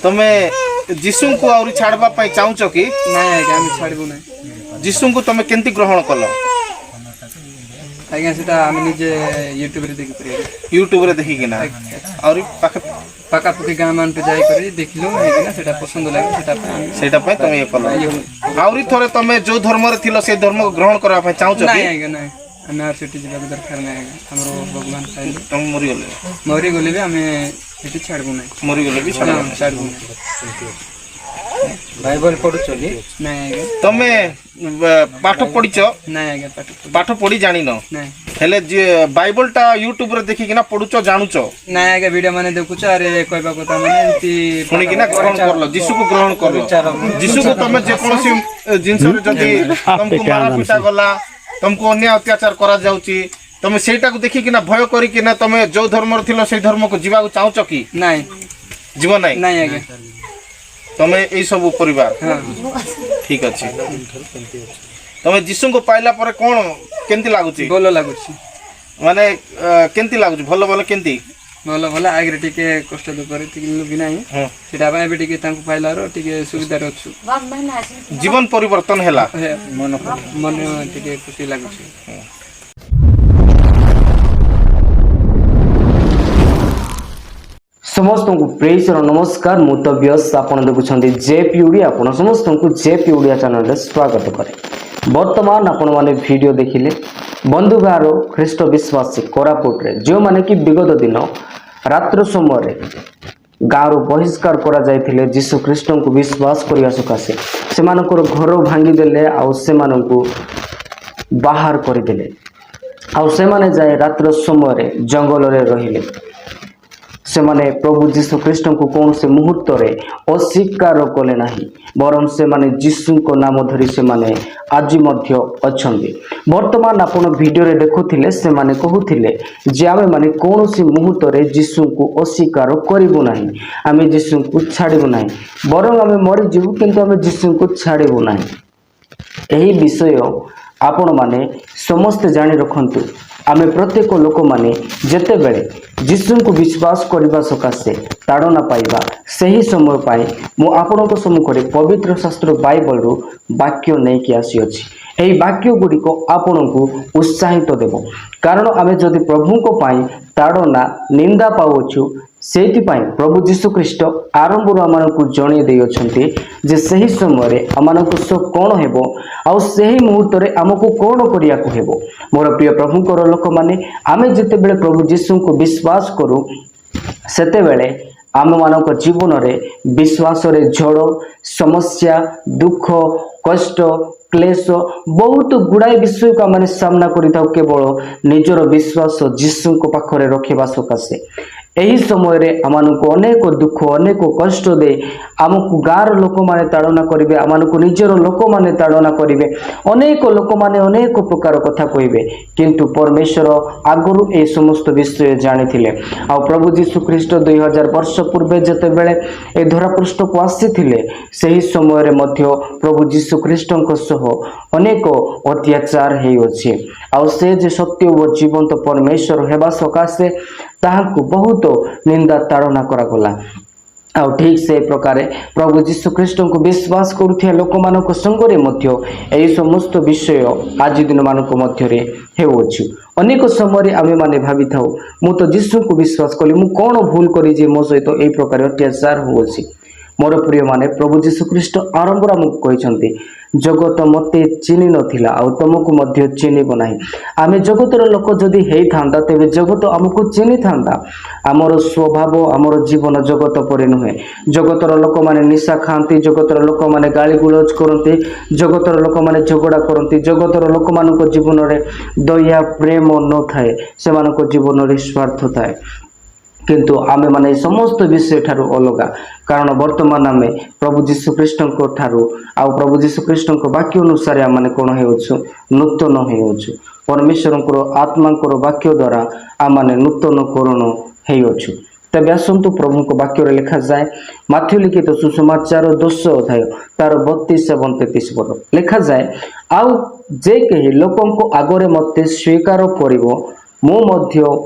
ତମେ ଯୀଶୁଙ୍କୁ ଆହୁରି ଛାଡବା ପାଇଁ ଚାହୁଁଛ କି? ନାଇଁ ଆଜ୍ଞା ଆମେ ଛାଡ଼ିବୁ ନାହିଁ। ଯୀଶୁଙ୍କୁ ତମେ କେମିତି ଗ୍ରହଣ କଲ? ଆଜ୍ଞା ସେଟା ଆମେ ନିଜେ ୟୁଟ୍ୟୁବରେ ଦେଖିପାରିବୁ। ୟୁଟ୍ୟୁବରେ ଦେଖିକିନା ଆହୁରି ପାଖାପାଖି ଗାଁ ମାନଙ୍କୁ ଯାଇକରି ଦେଖିଲୁ ହେଇକିନା ସେଟା ପସନ୍ଦ ଲାଗେ ସେଇଟା ପାଇଁ ତମେ ଇଏ କଲ। ଆହୁରି ଥରେ ତମେ ଯୋଉ ଧର୍ମରେ ଥିଲ ସେଇ ଧର୍ମକୁ ଗ୍ରହଣ କରିବା ପାଇଁ ଚାହୁଁଛ କି? ନାଇଁ ଆଜ୍ଞା ନାଇଁ ଆମେ ଆଉ ସେଠି ଯିବାକୁ ଦରକାର ନାହିଁ ଆଜ୍ଞା। ଆମର ଭଗବାନ ଖାଇଲେ ତମେ ମରିଗଲେ ବି ଆମେ ସେଠି ଛାଡ଼ିବୁ ନାହିଁ। ମରିଗଲେ ବି ଛାଡ଼ିବୁ ନାହିଁ। ବାଇବଲ ପଢୁଛ କି? ନାଇଁ ଆଜ୍ଞା। ତମେ ପାଠ ପଢିଛ? ନାଇଁ ଆଜ୍ଞା ପାଠ ପଢି ଜାଣିନ? ନାଇଁ। ହେଲେ ବାଇବଲଟା ୟୁଟ୍ୟୁବରେ ଦେଖିକିନା ପଢୁଛ ଜାଣୁଛ? ନାଇଁ ଆଜ୍ଞା ଭିଡ଼ିଓ ମାନେ ଦେଖୁଛ ଆରେ କହିବା କଥା ମାନେ ଏମିତି ଶୁଣିକିନା ଗ୍ରହଣ କରଲ, ଯୀଶୁକୁ ଗ୍ରହଣ କରଲ। ଯୀଶୁକୁ ତମେ ଯେକୌଣସି ଜିନିଷରେ ଯଦି ତମକୁ ମାରା ପିଟା ଗଲା, ତମକୁ ଅନ୍ୟାୟ ଅତ୍ୟାଚାର କରାଯାଉଛି, ତମେ ସେଇଟାକୁ ଦେଖିକିନା ଭୟ କରିକିନା ତମେ ଯୋଉ ଧର୍ମରେ ଥିଲ ସେଇ ଧର୍ମକୁ ଯିବାକୁ ଚାହୁଁଛ କି? ନାଇଁ ଯିବ ନାହିଁ? ନାଇଁ ଆଜ୍ଞା। ତମେ ଏଇ ସବୁ ପରିବାର ଠିକ ଅଛି। ତମେ ଯୀଶୁଙ୍କୁ ପାଇଲା ପରେ କଣ କେମିତି ଲାଗୁଛି? ଭଲ ଲାଗୁଛି। ମାନେ କେମିତି ଲାଗୁଛି? ଭଲ ଭଲ କେମିତି? ଭଲ ଆଗରେ ଟିକେ କଷ୍ଟ ଦୁଃଖରେ ଟିକେ ବି ନାହିଁ ସେଟା ପାଇଁ ଏବେ ଟିକେ ତାଙ୍କୁ ପାଇଲାରୁ ଟିକେ ସୁବିଧାରେ ଅଛୁ। ଜୀବନ ପରିବର୍ତ୍ତନ ହେଲା, ମନ ଟିକେ ଖୁସି ଲାଗୁଛି। ସମସ୍ତଙ୍କୁ ପ୍ରେଜ ନମସ୍କାର। ମୁଁ ତ ବ୍ୟସ ଆପଣ ଦେଖୁଛନ୍ତି ଜେପି ଓଡ଼ିଆ। ଆପଣ ସମସ୍ତଙ୍କୁ ଜେପି ଓଡ଼ିଆ ଚ୍ୟାନେଲରେ ସ୍ୱାଗତ କରେ। ବର୍ତ୍ତମାନ ଆପଣମାନେ ଭିଡ଼ିଓ ଦେଖିଲେ ବନ୍ଧୁ ଗାଁର ଖ୍ରୀଷ୍ଟ ବିଶ୍ୱାସୀ କୋରାପୁଟରେ ଯେଉଁମାନେ କି ବିଗତ ଦିନ ରାତ୍ର ସମୟରେ ଗାଁରୁ ବହିଷ୍କାର କରାଯାଇଥିଲେ ଯୀଶୁ ଖ୍ରୀଷ୍ଟଙ୍କୁ ବିଶ୍ୱାସ କରିବା ସକାଶେ, ସେମାନଙ୍କର ଘର ଭାଙ୍ଗିଦେଲେ ଆଉ ସେମାନଙ୍କୁ ବାହାର କରିଦେଲେ। ଆଉ ସେମାନେ ଯାଇ ରାତ୍ର ସମୟରେ ଜଙ୍ଗଲରେ ରହିଲେ। ସେମାନେ ପ୍ରଭୁ ଯୀଶୁ ଖ୍ରୀଷ୍ଟଙ୍କୁ କୌଣସି ମୁହୂର୍ତ୍ତରେ ଅସ୍ୱୀକାର କଲେ ନାହିଁ, ବରଂ ସେମାନେ ଯୀଶୁଙ୍କ ନାମ ଧରି ସେମାନେ ଆଜି ମଧ୍ୟ ଅଛନ୍ତି। ବର୍ତ୍ତମାନ ଆପଣ ଭିଡ଼ିଓରେ ଦେଖୁଥିଲେ ସେମାନେ କହୁଥିଲେ ଯେ ଆମେମାନେ କୌଣସି ମୁହୂର୍ତ୍ତରେ ଯୀଶୁଙ୍କୁ ଅସ୍ୱୀକାର କରିବୁ ନାହିଁ, ଆମେ ଯୀଶୁଙ୍କୁ ଛାଡ଼ିବୁ ନାହିଁ, ବରଂ ଆମେ ମରିଯିବୁ କିନ୍ତୁ ଆମେ ଯୀଶୁଙ୍କୁ ଛାଡ଼ିବୁ ନାହିଁ। ଏହି ବିଷୟ ଆପଣମାନେ ସମସ୍ତେ ଜାଣି ରଖନ୍ତୁ। ଆମେ ପ୍ରତ୍ୟେକ ଲୋକମାନେ ଯେତେବେଳେ ଯୀଶୁଙ୍କୁ ବିଶ୍ୱାସ କରିବା ସକାଶେ ତାଡ଼ନା ପାଇବା, ସେହି ସମୟ ପାଇଁ ମୁଁ ଆପଣଙ୍କ ସମ୍ମୁଖରେ ପବିତ୍ର ଶାସ୍ତ୍ର ବାଇବଲରୁ ବାକ୍ୟ ନେଇକି ଆସିଅଛି। ଏହି ବାକ୍ୟ ଗୁଡ଼ିକ ଆପଣଙ୍କୁ ଉତ୍ସାହିତ ଦେବ, କାରଣ ଆମେ ଯଦି ପ୍ରଭୁଙ୍କ ପାଇଁ ତାଡ଼ନା ନିନ୍ଦା ପାଉଅଛୁ, ସେଇଥିପାଇଁ ପ୍ରଭୁ ଯୀଶୁ ଖ୍ରୀଷ୍ଟ ଆରମ୍ଭରୁ ଆମମାନଙ୍କୁ ଜଣାଇ ଦେଇଅଛନ୍ତି ଯେ ସେହି ସମୟରେ ଆମମାନଙ୍କ ସହ କ'ଣ ହେବ ଆଉ ସେହି ମୁହୂର୍ତ୍ତରେ ଆମକୁ କ'ଣ କରିବାକୁ ହେବ। ମୋର ପ୍ରିୟ ପ୍ରଭୁଙ୍କର ଲୋକମାନେ, ଆମେ ଯେତେବେଳେ ପ୍ରଭୁ ଯୀଶୁଙ୍କୁ ବିଶ୍ୱାସ କରୁ ସେତେବେଳେ ଆମମାନଙ୍କ ଜୀବନରେ ବିଶ୍ୱାସରେ ଝଡ଼, ସମସ୍ୟା, ଦୁଃଖ, କଷ୍ଟ, କ୍ଲେଶ ବହୁତ ଗୁଡ଼ାଏ ବିଷୟକୁ ଆମେ ସାମ୍ନା କରିଥାଉ କେବଳ ନିଜର ବିଶ୍ୱାସ ଯୀଶୁଙ୍କ ପାଖରେ ରଖିବା ସକାଶେ। ଏହି ସମୟରେ ଆମମାନଙ୍କୁ ଅନେକ ଦୁଃଖ, ଅନେକ କଷ୍ଟ ଦେଇ ଆମକୁ ଗାଁର ଲୋକମାନେ ତାଡ଼ନା କରିବେ, ଆମମାନଙ୍କୁ ନିଜର ଲୋକମାନେ ତାଡ଼ନା କରିବେ, ଅନେକ ଲୋକମାନେ ଅନେକ ପ୍ରକାର କଥା କହିବେ, କିନ୍ତୁ ପରମେଶ୍ୱର ଆଗରୁ ଏହି ସମସ୍ତ ବିଷୟ ଜାଣିଥିଲେ। ଆଉ ପ୍ରଭୁ ଯୀଶୁ ଖ୍ରୀଷ୍ଟ 2000 ବର୍ଷ ପୂର୍ବେ ଯେତେବେଳେ ଏ ଧରାପୃଷ୍ଠକୁ ଆସିଥିଲେ, ସେହି ସମୟରେ ମଧ୍ୟ ପ୍ରଭୁ ଯୀଶୁ ଖ୍ରୀଷ୍ଟଙ୍କ ସହ ଅନେକ ଅତ୍ୟାଚାର ହେଇଅଛି। ଆଉ ସେ ଯେ ସତ୍ୟ ଓ ଜୀବନ୍ତ ପରମେଶ୍ୱର ହେବା ସକାଶେ ତାହାଙ୍କୁ ବହୁତ ନିନ୍ଦା ତାଡ଼ନା କରାଗଲା। ଆଉ ଠିକ୍ ସେ ପ୍ରକାରେ ପ୍ରଭୁ ଯୀଶୁ ଖ୍ରୀଷ୍ଟଙ୍କୁ ବିଶ୍ୱାସ କରୁଥିବା ଲୋକମାନଙ୍କ ସଙ୍ଗରେ ମଧ୍ୟ ଏହି ସମସ୍ତ ବିଷୟ ଆଜି ଦିନମାନଙ୍କ ମଧ୍ୟରେ ହେଉଅଛି। ଅନେକ ସମୟରେ ଆମେମାନେ ଭାବିଥାଉ, ମୁଁ ତ ଯୀଶୁଙ୍କୁ ବିଶ୍ୱାସ କଲି, ମୁଁ କ'ଣ ଭୁଲ କରିଛି ମୋ ସହିତ ଏହି ପ୍ରକାର ଅତ୍ୟାଚାର ହେଉଅଛି। ମୋର ପ୍ରିୟମାନେ, ପ୍ରଭୁ ଯୀଶୁ ଖ୍ରୀଷ୍ଟ ଆରମ୍ଭରୁ ଆମକୁ କହିଛନ୍ତି, ଜଗତ ମୋତେ ଚିହ୍ନି ନଥିଲା ଆଉ ତୁମକୁ ମଧ୍ୟ ଚିହ୍ନିବ ନାହିଁ। ଆମେ ଜଗତର ଲୋକ ଯଦି ହେଇଥାନ୍ତା ତେବେ ଜଗତ ଆମକୁ ଚିହ୍ନିଥାନ୍ତା। ଆମର ସ୍ୱଭାବ, ଆମର ଜୀବନ ଜଗତ ପରି ନୁହେଁ। ଜଗତର ଲୋକମାନେ ନିଶା ଖାଆନ୍ତି, ଜଗତର ଲୋକମାନେ ଗାଳି ଗୁଲଜ କରନ୍ତି, ଜଗତର ଲୋକମାନେ ଝଗଡ଼ା କରନ୍ତି, ଜଗତର ଲୋକମାନଙ୍କ ଜୀବନରେ ଦୟା ପ୍ରେମ ନଥାଏ, ସେମାନଙ୍କ ଜୀବନରେ ସ୍ୱାର୍ଥ ଥାଏ। କିନ୍ତୁ ଆମେମାନେ ଏହି ସମସ୍ତ ବିଷୟ ଠାରୁ ଅଲଗା, କାରଣ ବର୍ତ୍ତମାନ ଆମେ ପ୍ରଭୁ ଯୀଶୁ ଖ୍ରୀଷ୍ଟଙ୍କ ଠାରୁ ଆଉ ପ୍ରଭୁ ଯୀଶୁ ଖ୍ରୀଷ୍ଟଙ୍କ ବାକ୍ୟ ଅନୁସାରେ ଆମେ କ'ଣ ହେଉଛୁ? ନୂତନ ହେଉଛୁ। ପରମେଶ୍ୱରଙ୍କର ଆତ୍ମାଙ୍କର ବାକ୍ୟ ଦ୍ୱାରା ଆମେ ନୂତନକରଣ ହେଇଅଛୁ। ତେବେ ଆସନ୍ତୁ ପ୍ରଭୁଙ୍କ ବାକ୍ୟରେ ଲେଖାଯାଏ, ମାଥ୍ୟୁ ଲିଖିତ ସୁସମାଚାର 10 ଅଧ୍ୟାୟ ତାର 32 ଏବଂ 33 ପଦ ଲେଖାଯାଏ, ଆଉ ଯେ କେହି ଲୋକଙ୍କ ଆଗରେ ମୋତେ ସ୍ୱୀକାର କରିବ, ମୁଁ ମଧ୍ୟ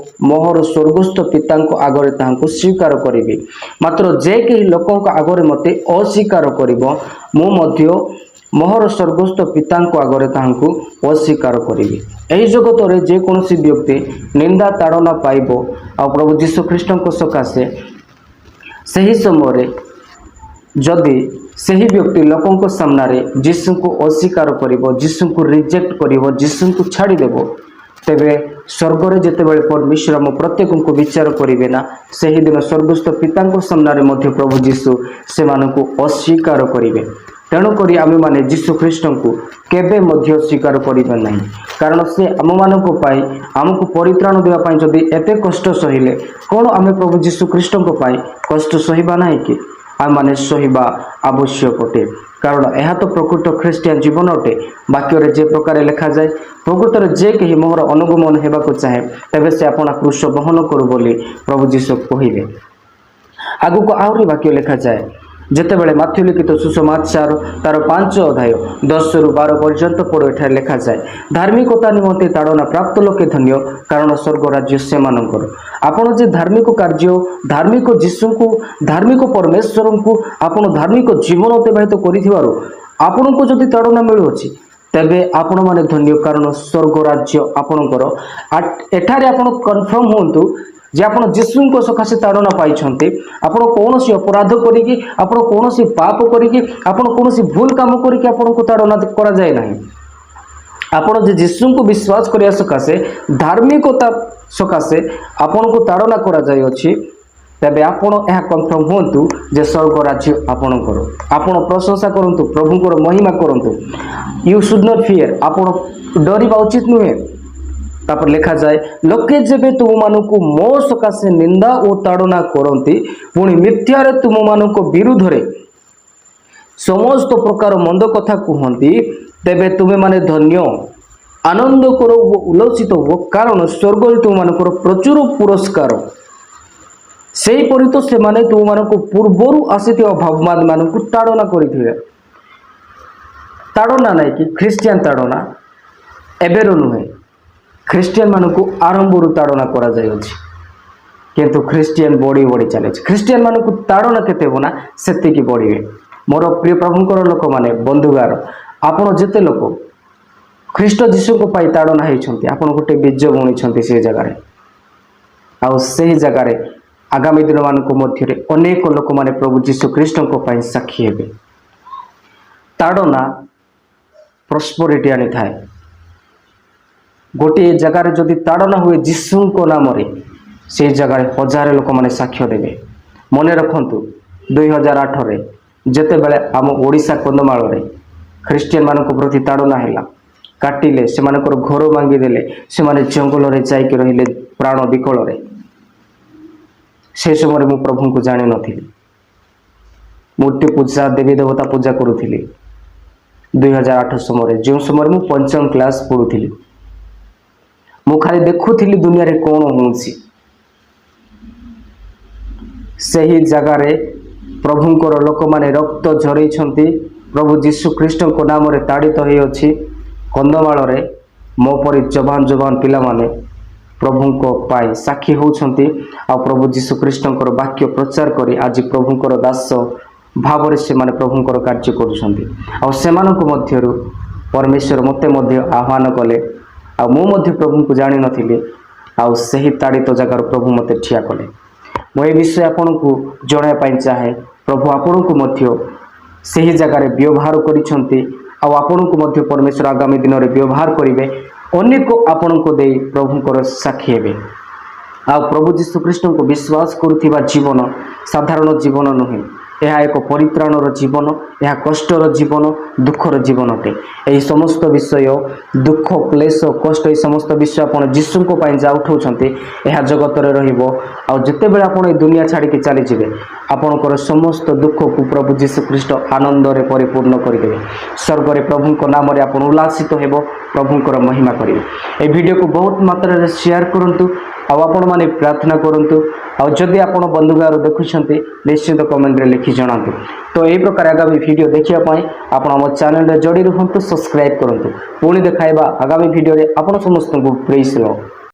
ମୋହର ସ୍ୱର୍ଗସ୍ଥ ପିତାଙ୍କ ଆଗରେ ତାହାଙ୍କୁ ସ୍ୱୀକାର କରିବି। ମାତ୍ର ଯେ କେହି ଲୋକଙ୍କ ଆଗରେ ମୋତେ ଅସ୍ୱୀକାର କରିବ ମୁଁ ମଧ୍ୟ ମୋହର ସ୍ୱର୍ଗସ୍ଥ ପିତାଙ୍କ ଆଗରେ ତାହାଙ୍କୁ ଅସ୍ୱୀକାର କରିବି। ଏହି ଜଗତରେ ଯେକୌଣସି ବ୍ୟକ୍ତି ନିନ୍ଦା ତାଡ଼ନା ପାଇବ ଆଉ ପ୍ରଭୁ ଯୀଶୁଖ୍ରୀଷ୍ଟଙ୍କ ସକାଶେ ସେହି ସମୟରେ ଯଦି ସେହି ବ୍ୟକ୍ତି ଲୋକଙ୍କ ସାମ୍ନାରେ ଯୀଶୁଙ୍କୁ ଅସ୍ୱୀକାର କରିବ, ଯୀଶୁଙ୍କୁ ରିଜେକ୍ଟ କରିବ, ଯୀଶୁଙ୍କୁ ଛାଡ଼ିଦେବ, ତେବେ ସ୍ୱର୍ଗରେ ଯେତେବେଳେ ପରମେଶ୍ୱର ଆମ ପ୍ରତ୍ୟେକଙ୍କୁ ବିଚାର କରିବେ ନା, ସେହିଦିନ ସ୍ୱର୍ଗସ୍ଥ ପିତାଙ୍କ ସାମ୍ନାରେ ମଧ୍ୟ ପ୍ରଭୁ ଯୀଶୁ ସେମାନଙ୍କୁ ଅସ୍ୱୀକାର କରିବେ। ତେଣୁକରି ଆମେମାନେ ଯୀଶୁଖ୍ରୀଷ୍ଟଙ୍କୁ କେବେ ମଧ୍ୟ ସ୍ୱୀକାର କରିବା ନାହିଁ, କାରଣ ସେ ଆମମାନଙ୍କ ପାଇଁ ଆମକୁ ପରିତ୍ରାଣ ଦେବା ପାଇଁ ଯଦି ଏତେ କଷ୍ଟ ସହିଲେ, କ'ଣ ଆମେ ପ୍ରଭୁ ଯୀଶୁଖ୍ରୀଷ୍ଟଙ୍କ ପାଇଁ କଷ୍ଟ ସହିବା ନାହିଁ କି? ଆମମାନେ ସହିବା ଆବଶ୍ୟକ ଅଟେ, କାରଣ ଏହା ତ ପ୍ରକୃତ ଖ୍ରୀଷ୍ଟିଆନ ଜୀବନ ଅଟେ। ବାକ୍ୟରେ ଯେ ପ୍ରକାର ଲେଖାଯାଏ, ପ୍ରକୃତରେ ଯେ କେହି ମୋର ଅନୁଗମନ ହେବାକୁ ଚାହେଁ ତେବେ ସେ ଆପଣା କ୍ରୁଶ ବହନ କରୁ ବୋଲି ପ୍ରଭୁ ଯୀଶୁ କହିଲେ। ଆଗକୁ ଆହୁରି ବାକ୍ୟ ଲେଖାଯାଏ, ଯେତେବେଳେ ମାଥ୍ୟୁ ଲିଖିତ ସୁସମାଚାର ତାର 5 ଅଧ୍ୟାୟ 10-12 ପର୍ଯ୍ୟନ୍ତ ପଢ଼ୁ। ଏଠାରେ ଲେଖାଯାଏ, ଧାର୍ମିକତା ନିମନ୍ତେ ତାଡ଼ନା ପ୍ରାପ୍ତ ଲୋକେ ଧନ୍ୟ, କାରଣ ସ୍ୱର୍ଗ ରାଜ୍ୟ ସେମାନଙ୍କର। ଆପଣ ଯେ ଧାର୍ମିକ କାର୍ଯ୍ୟ, ଧାର୍ମିକ ଯୀଶୁଙ୍କୁ, ଧାର୍ମିକ ପରମେଶ୍ୱରଙ୍କୁ ଆପଣ ଧାର୍ମିକ ଜୀବନ ଅତିବାହିତ କରିଥିବାରୁ ଆପଣଙ୍କୁ ଯଦି ତାଡ଼ନା ମିଳୁଅଛି ତେବେ ଆପଣମାନେ ଧନ୍ୟ, କାରଣ ସ୍ୱର୍ଗ ରାଜ୍ୟ ଆପଣଙ୍କର। ଏଠାରେ ଆପଣ କନଫର୍ମ ହୁଅନ୍ତୁ ଯେ ଆପଣ ଯୀଶୁଙ୍କ ସକାଶେ ତାଡ଼ନା ପାଇଛନ୍ତି। ଆପଣ କୌଣସି ଅପରାଧ କରିକି, ଆପଣ କୌଣସି ପାପ କରିକି, ଆପଣ କୌଣସି ଭୁଲ କାମ କରିକି ଆପଣଙ୍କୁ ତାଡ଼ନା କରାଯାଏ ନାହିଁ। ଆପଣ ଯେ ଯୀଶୁଙ୍କୁ ବିଶ୍ୱାସ କରିବା ସକାଶେ, ଧାର୍ମିକତା ସକାଶେ ଆପଣଙ୍କୁ ତାଡ଼ନା କରାଯାଇଅଛି, ତେବେ ଆପଣ ଏହା କନଫର୍ମ ହୁଅନ୍ତୁ ଯେ ସ୍ୱର୍ଗ ରାଜ୍ୟ ଆପଣଙ୍କର। ଆପଣ ପ୍ରଶଂସା କରନ୍ତୁ, ପ୍ରଭୁଙ୍କର ମହିମା କରନ୍ତୁ। ୟୁ ସୁଡ୍ ନଟ୍ ଫିୟର, ଆପଣ ଡରିବା ଉଚିତ ନୁହେଁ। ତାପରେ ଲେଖାଯାଏ, ଲୋକେ ଯେବେ ତୁମମାନଙ୍କୁ ମୋ ସକାଶେ ନିନ୍ଦା ଓ ତାଡ଼ନା କରନ୍ତି, ପୁଣି ମିଥ୍ୟାରେ ତୁମମାନଙ୍କ ବିରୁଦ୍ଧରେ ସମସ୍ତ ପ୍ରକାର ମନ୍ଦ କଥା କୁହନ୍ତି, ତେବେ ତୁମେମାନେ ଧନ୍ୟ, ଆନନ୍ଦ କର ଓ ଉଲ୍ଲସିତ ହୁଅ, କାରଣ ସ୍ୱର୍ଗରେ ତୁମମାନଙ୍କର ପ୍ରଚୁର ପୁରସ୍କାର। ସେହିପରି ତ ସେମାନେ ତୁମମାନଙ୍କୁ ପୂର୍ବରୁ ଆସିଥିବା ଭାବବାଦମାନଙ୍କୁ ତାଡ଼ନା କରିଥିଲେ। ତାଡ଼ନା ନାହିଁ କି ଖ୍ରୀଷ୍ଟିଆନ ତାଡ଼ନା ଏବେର ନୁହେଁ, ଖ୍ରୀଷ୍ଟିଆନ ମାନଙ୍କୁ ଆରମ୍ଭରୁ ତାଡ଼ନା କରାଯାଇଅଛି, କିନ୍ତୁ ଖ୍ରୀଷ୍ଟିଆନ ବଢ଼ି ବଢ଼ି ଚାଲିଛି। ଖ୍ରୀଷ୍ଟିଆନ ମାନଙ୍କୁ ତାଡ଼ନା କେତେ ହେବ ନା, ସେତିକି ବଢ଼ିବେ। ମୋର ପ୍ରିୟ ପ୍ରଭୁଙ୍କର ଲୋକମାନେ, ବନ୍ଧୁଗାର, ଆପଣ ଯେତେ ଲୋକ ଖ୍ରୀଷ୍ଟ ଯୀଶୁଙ୍କ ପାଇଁ ତାଡ଼ନା ହେଇଛନ୍ତି, ଆପଣ ଗୋଟେ ବୀଜ ବୁଣିଛନ୍ତି ସେ ଜାଗାରେ, ଆଉ ସେହି ଜାଗାରେ ଆଗାମୀ ଦିନମାନଙ୍କ ମଧ୍ୟରେ ଅନେକ ଲୋକମାନେ ପ୍ରଭୁ ଯୀଶୁଖ୍ରୀଷ୍ଟଙ୍କ ପାଇଁ ସାକ୍ଷୀ ହେବେ। ତାଡ଼ନା ପ୍ରସ୍ପରିଟି ଆଣିଥାଏ। ଗୋଟିଏ ଜାଗାରେ ଯଦି ତାଡ଼ନା ହୁଏ ଯୀଶୁଙ୍କ ନାମରେ, ସେହି ଜାଗାରେ ହଜାର ଲୋକମାନେ ସାକ୍ଷ୍ୟ ଦେବେ। ମନେ ରଖନ୍ତୁ, 2008ରେ ଯେତେବେଳେ ଆମ ଓଡ଼ିଶା କନ୍ଧମାଳରେ ଖ୍ରୀଷ୍ଟିଆନ ମାନଙ୍କ ପ୍ରତି ତାଡ଼ନା ହେଲା, କାଟିଲେ, ସେମାନଙ୍କର ଘର ଭାଙ୍ଗିଦେଲେ, ସେମାନେ ଜଙ୍ଗଲରେ ଯାଇକି ରହିଲେ ପ୍ରାଣ ବିକଳରେ, ସେ ସମୟରେ ମୁଁ ପ୍ରଭୁଙ୍କୁ ଜାଣିନଥିଲି। ମୂର୍ତ୍ତି ପୂଜା, ଦେବୀ ଦେବତା ପୂଜା କରୁଥିଲି 2008 ସମୟରେ, ଯେଉଁ ସମୟରେ ମୁଁ 5ମ କ୍ଲାସ ପଢ଼ୁଥିଲି। ମୁଁ ଖାଲି ଦେଖୁଥିଲି ଦୁନିଆରେ କ'ଣ ହେଉଛି। ସେହି ଜାଗାରେ ପ୍ରଭୁଙ୍କର ଲୋକମାନେ ରକ୍ତ ଝରେଇଛନ୍ତି, ପ୍ରଭୁ ଯୀଶୁଖ୍ରୀଷ୍ଟଙ୍କ ନାମରେ ତାଡ଼ିତ ହୋଇଅଛି। କନ୍ଧମାଳରେ ମୋ ପରି ଜବାନ ପିଲାମାନେ ପ୍ରଭୁଙ୍କ ପାଇଁ ସାକ୍ଷୀ ହେଉଛନ୍ତି, ଆଉ ପ୍ରଭୁ ଯୀଶୁଖ୍ରୀଷ୍ଟଙ୍କର ବାକ୍ୟ ପ୍ରଚାର କରି ଆଜି ପ୍ରଭୁଙ୍କର ଦାସ ଭାବରେ ସେମାନେ ପ୍ରଭୁଙ୍କର କାର୍ଯ୍ୟ କରୁଛନ୍ତି। ଆଉ ସେମାନଙ୍କ ମଧ୍ୟରୁ ପରମେଶ୍ୱର ମୋତେ ମଧ୍ୟ ଆହ୍ୱାନ କଲେ, ଆଉ ମୁଁ ମଧ୍ୟ ପ୍ରଭୁଙ୍କୁ ଜାଣିନଥିଲି, ଆଉ ସେହି ତାଡ଼ିତ ଜାଗାରୁ ପ୍ରଭୁ ମୋତେ ଠିଆ କଲେ। ମୁଁ ଏ ବିଷୟ ଆପଣଙ୍କୁ ଜଣାଇବା ପାଇଁ ଚାହେଁ, ପ୍ରଭୁ ଆପଣଙ୍କୁ ମଧ୍ୟ ସେହି ଜାଗାରେ ବ୍ୟବହାର କରିଛନ୍ତି, ଆଉ ଆପଣଙ୍କୁ ମଧ୍ୟ ପରମେଶ୍ୱର ଆଗାମୀ ଦିନରେ ବ୍ୟବହାର କରିବେ। ଅନେକ ଆପଣଙ୍କୁ ଦେଇ ପ୍ରଭୁଙ୍କର ସାକ୍ଷୀ ହେବେ। ଆଉ ପ୍ରଭୁ ଯୀଶୁଖ୍ରୀଷ୍ଟଙ୍କୁ ବିଶ୍ୱାସ କରୁଥିବା ଜୀବନ ସାଧାରଣ ଜୀବନ ନୁହେଁ, ଏହା ଏକ ପରିତ୍ରାଣର ଜୀବନ, ଏହା କଷ୍ଟର ଜୀବନ, ଦୁଃଖର ଜୀବନ ଅଟେ। ଏହି ସମସ୍ତ ବିଷୟ, ଦୁଃଖ, କ୍ଲେଶ, କଷ୍ଟ, ଏହି ସମସ୍ତ ବିଷୟ ଆପଣ ଯୀଶୁଙ୍କ ପାଇଁ ଯାହା ଉଠାଉଛନ୍ତି, ଏହା ଜଗତରେ ରହିବ। ଆଉ ଯେତେବେଳେ ଆପଣ ଏହି ଦୁନିଆ ଛାଡ଼ିକି ଚାଲିଯିବେ, ଆପଣଙ୍କର ସମସ୍ତ ଦୁଃଖକୁ ପ୍ରଭୁ ଯୀଶୁଖ୍ରୀଷ୍ଟ ଆନନ୍ଦରେ ପରିପୂର୍ଣ୍ଣ କରିଦେବେ। ସ୍ୱର୍ଗରେ ପ୍ରଭୁଙ୍କ ନାମରେ ଆପଣ ଉଲ୍ଲାସିତ ହେବ, ପ୍ରଭୁଙ୍କର ମହିମା କରିବେ। ଏହି ଭିଡ଼ିଓକୁ ବହୁତ ମାତ୍ରାରେ ସେୟାର କରନ୍ତୁ, ଆଉ ଆପଣମାନେ ପ୍ରାର୍ଥନା କରନ୍ତୁ। ଆଉ ଯଦି ଆପଣ ବନ୍ଧୁଗାର ଦେଖୁଛନ୍ତି, ନିଶ୍ଚିତ କମେଣ୍ଟରେ ଲେଖି ଜଣାନ୍ତୁ। ତ ଏହି ପ୍ରକାର ଆଗାମୀ ଭିଡ଼ିଓ ଦେଖିବା ପାଇଁ ଆପଣ ଆମ ଚ୍ୟାନେଲରେ ଯୋଡ଼ି ରୁହନ୍ତୁ, ସବସ୍କ୍ରାଇବ୍ କରନ୍ତୁ। ପୁଣି ଦେଖାଇବା ଆଗାମୀ ଭିଡ଼ିଓରେ। ଆପଣ ସମସ୍ତଙ୍କୁ ପ୍ରେଜ୍ ଦ ଲର୍ଡ।